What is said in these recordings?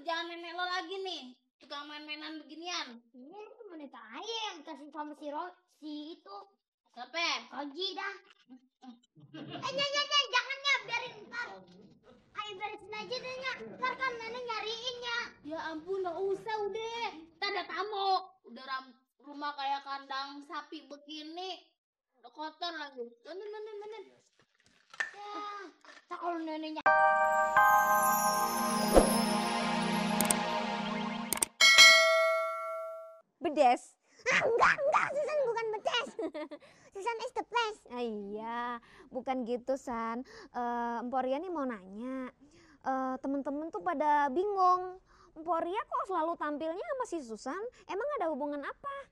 kerjaan nenek lo lagi nih, tukang main-mainan beginian. Ini temen itu aja yang kasih sama si itu. Siapa? Roji dah. Jangan ya, biarin ntar. Ayo beresin aja deh nya, ntar kan nenek nyariin ya. Ya ampun, gak usah udah. Kita ada tamu. Udah rumah kayak kandang sapi begini. Udah kotor lagi. Bener. Ya, tak kalau neneknya. Bedes? Enggak, Susan bukan bedes. Susan is the place. Iya, bukan gitu San. Emporia nih mau nanya. Temen-temen tuh pada bingung. Emporia kok selalu tampilnya sama si Susan? Emang ada hubungan apa?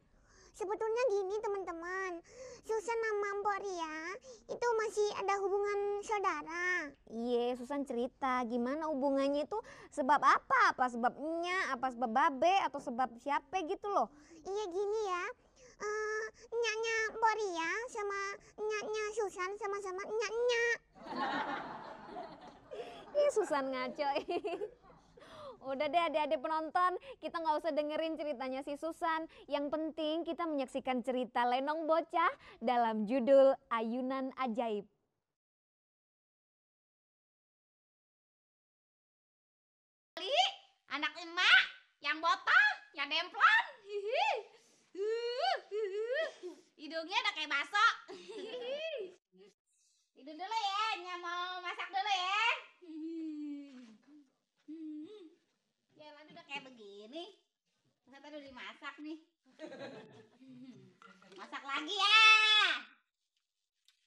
Sebetulnya gini teman-teman, Susan sama Emporia itu masih ada hubungan saudara. Iya, Susan cerita gimana hubungannya itu sebab apa? Apa sebabnya? Apa sebab babe? Atau sebab siapa gitu loh? Iya gini ya, nyaknya Emporia sama nyaknya Susan sama-sama nyak-nyak. Ih, Susan ngaco. Udah deh adik-adik penonton, kita nggak usah dengerin ceritanya si Susan. Yang penting kita menyaksikan cerita Lenong Bocah dalam judul Ayunan Ajaib. Anak emak, yang botol, yang demplon. Hidungnya udah kayak baso. Tidur dulu ya, Nya mau masak dulu ya. Ya tadi udah kayak begini. Masa tadi udah dimasak nih. Masak lagi ya.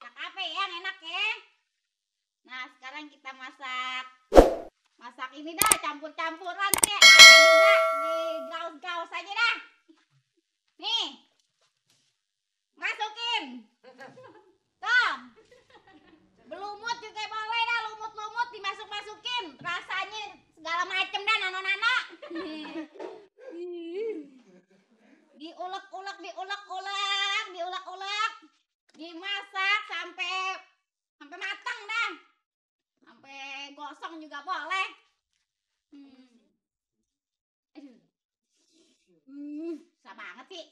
Masak apa ya yang enak ya? Nah sekarang kita masak ini dah, campur-campuran deh. Ada juga di gaus-gaus aja dah. Nih. Masukin. Tuh. Belumut juga boleh dah, lumut-lumut dimasuk-masukin. Rasanya segala macem dah, nano-nano. Diulek-ulek. Dimasak sampai matang dah. Sampai gosong juga boleh. Susah banget sih.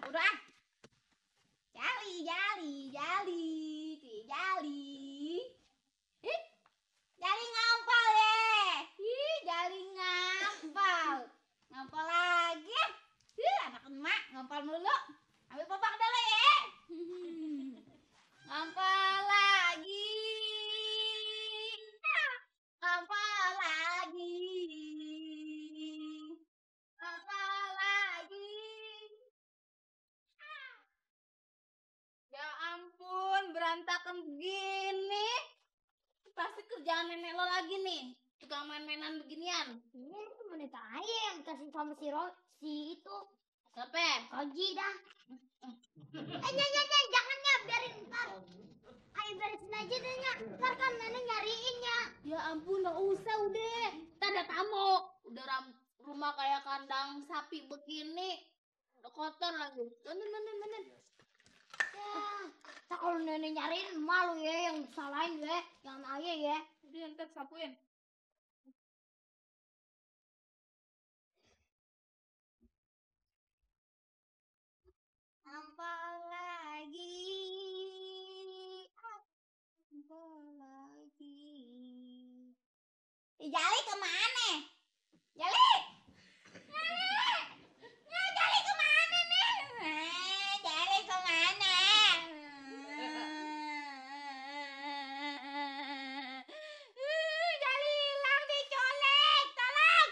Udah. Jali. Jali ngampal ya. Jali ngampal. Ngampal lagi. Anak emak ngampal mulu. Ambil popok dulu ya. Ngampal lagi. Ngampal lagi. Ya ampun, berantakan begini. Pasti kerjaan nenek lo lagi nih, tukang main-mainan beginian. Ini temen itu aja yang kasih sama si itu. Siapa? Roji dah. Jangan ya, biarin ntar. Ayo beresin aja deh nya, ntar kan nenek nyariin ya. Ya ampun, gak usah udah. Kita ada tamu. Udah rumah kayak kandang sapi begini. Udah kotor lagi. Bener. Ya, tak kalau nenek nyariin malu ya, yang salahin ya, jangan aja ya. Udah ntar sapuin. Ngampal lagi. Jali kemana? Jali kemana nih? Jali kemana? Jali hilang, dicolek, tolong.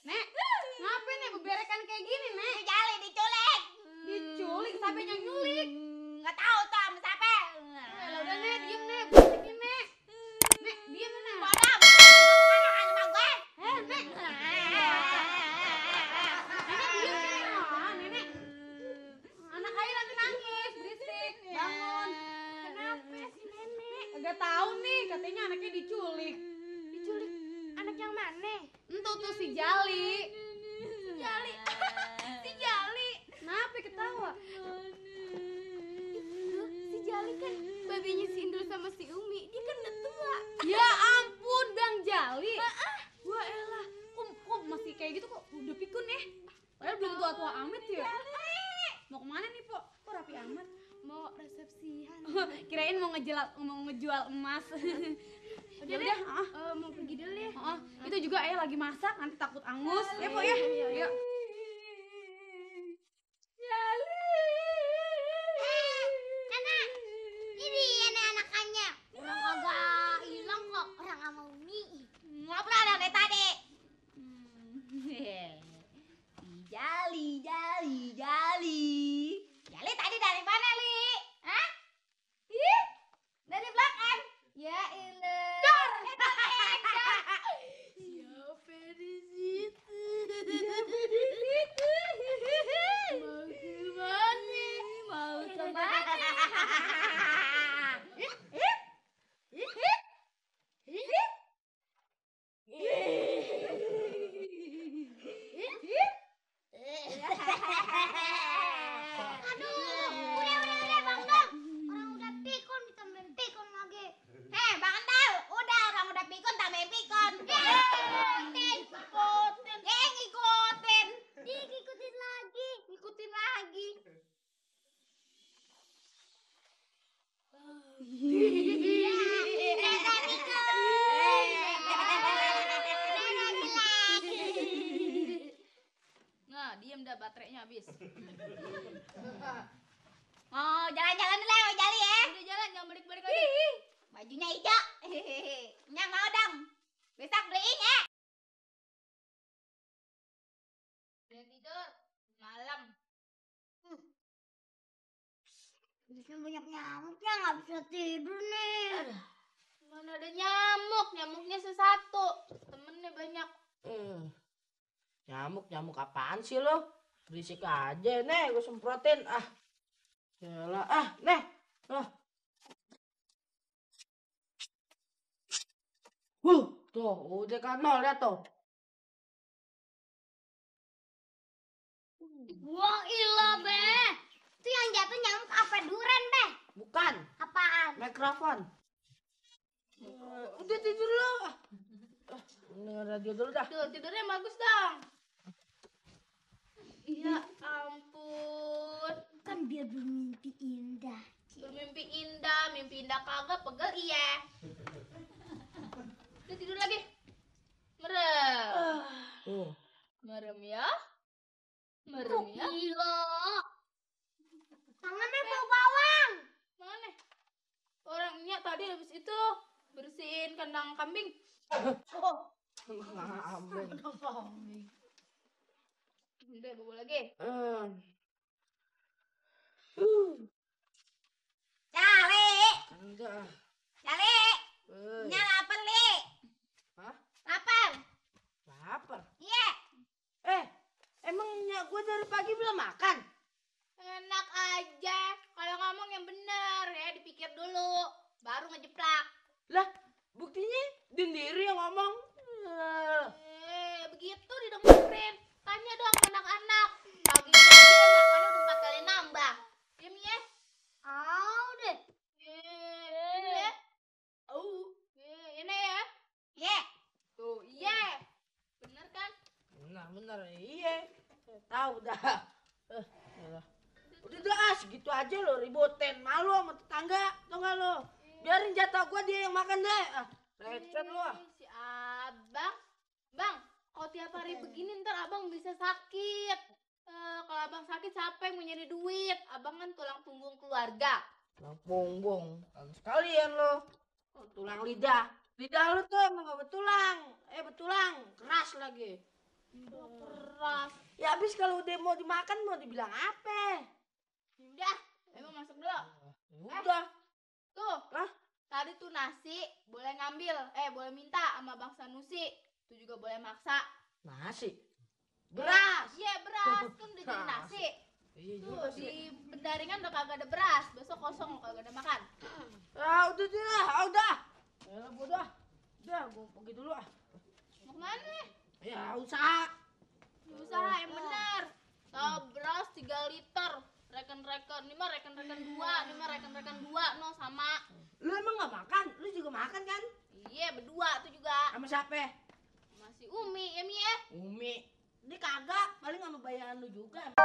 Nek, ngapain nih beberekan kayak gini, Nek? Jali dicolek. Diculik, siapa yang nyulik? Nggak tahu tuh sama siapa. Udah Nek, diem Nek, bisikin Nek. Nek, diem Nek. Bodoh, bukan anak sama gue. Nek. Nenek diem Nek. Nenek. Anak aja nanti nangis, berisik. Bangun. Kenapa sih Nenek? Nggak tahu nih, katanya anaknya diculik. Diculik? Anak yang mana? Entuh tuh si Jali. Si Jali. Kenapa ketawa? Itu si Jali kan babinya si Indul tua-tua amat ya. Mau kemana nih, Po? Kok rapi amat? Mau resepsian. Kirain mau ngejual emas. Udah deh, mau pergi dulu ya. Itu juga ayah lagi masak, nanti takut angus. Ya, Po ya. Yuk. Nana, ini anak-anakannya. Orang kagak hilang kok, orang sama Umi. Ngapa ada dari tadi? Jali. Jali tadi dari mana, Li? Hah? Ih, dari belakang. Ya ilah. Dor. Siapa di situ? Mau kemana? Aduh, udah Bang Dong. Orang udah pikun ditambahin pikun lagi. Bang Andal, udah orang udah pikun tambahin pikun. Ngikutin. Ngikutin lagi. Nah, diem dah baterainya habis. Oh, jalan-jalan dulu ya, Jali ya. Udah jalan, jangan balik-balik lagi. Bajunya hijau. Nyak mau dong. Besok beliin ya. Udah tidur, malam. Bisa banyak nyamuknya, nggak bisa tidur nih. Mana ada nyamuk, nyamuknya sesatu. Temennya banyak. Nyamuk apaan sih lo? Berisik aja, nih gue semprotin. Yalah, nih. Tuh, udah kan nol lihat tuh. Wah, ilah, Be. Itu yang jatuh nyamuk apa duren, Be? Bukan, Apaan? mikrofon. Udah tidur lo. Dengar radio dulu dah. Tuh, tidurnya bagus dong. Ya ampun. Kan biar bermimpi indah. Bermimpi indah kagak pegel iya. Udah tidur lagi. Merem. Merem ya. Gila. Tangannya bau bawang. Mana? Orangnya tadi habis itu bersihin kandang kambing. Ngambing. Udah bawa lagi. Jali. Enggak. Jali. Nyak lapar, Li. Hah? Lapar. Lapar. Iya. Emangnya gue dari pagi belum makan? Enak aja. Kalau ngomong yang bener ya, dipikir dulu. Baru ngejeplak. Lah, buktinya sendiri yang ngomong. Begitu didengerin. Tanya dong ke anak-anak. Pagi aja makannya udah 4 kali nambah. Diam ya. Deh. Ini ya. Ini ya. Iya. Tuh, iya. Bener kan? Bener, iya. Tahu dah. Udah segitu aja lo ributin. Malu sama tetangga, tau gak lo? Biarin jatah gua dia yang makan deh. Recet lo. Si abang. Bang, kalau tiap hari begini ntar abang bisa sakit. Kalau abang sakit siapa yang mau nyari duit? Abang kan tulang punggung keluarga. Tulang punggung. Sekalian lo. Tulang lidah. Lidah lo tuh emang gak betulang. Betulang. Keras lagi. Keras. Ya habis kalau udah mau dimakan mau dibilang apa? Udah, emang masuk dulu. Udah. Tuh. Hah? Tadi tuh nasi boleh ngambil, boleh minta sama Bang Sanusi. Itu juga boleh maksa. Nasi. Beras. Iya, beras. Kan udah jadi nasi. Iya Tuh, juga sih. di pendaringan udah kagak ada beras. Besok kosong kagak ada makan. Udah deh, udah. Udah, gue pergi dulu ah. Mau kemana nih? Ya usaha. Usaha yang bener. Tahu beras 3 liter. Rekan-rekan, ini mah rekan-rekan 2, no sama. Lu emang gak makan? Lu juga makan kan? Iya, berdua tuh juga. Sama siapa? Masih Umi, ya Mi ya. Umi. Ini kagak, paling sama bayangan lu lu juga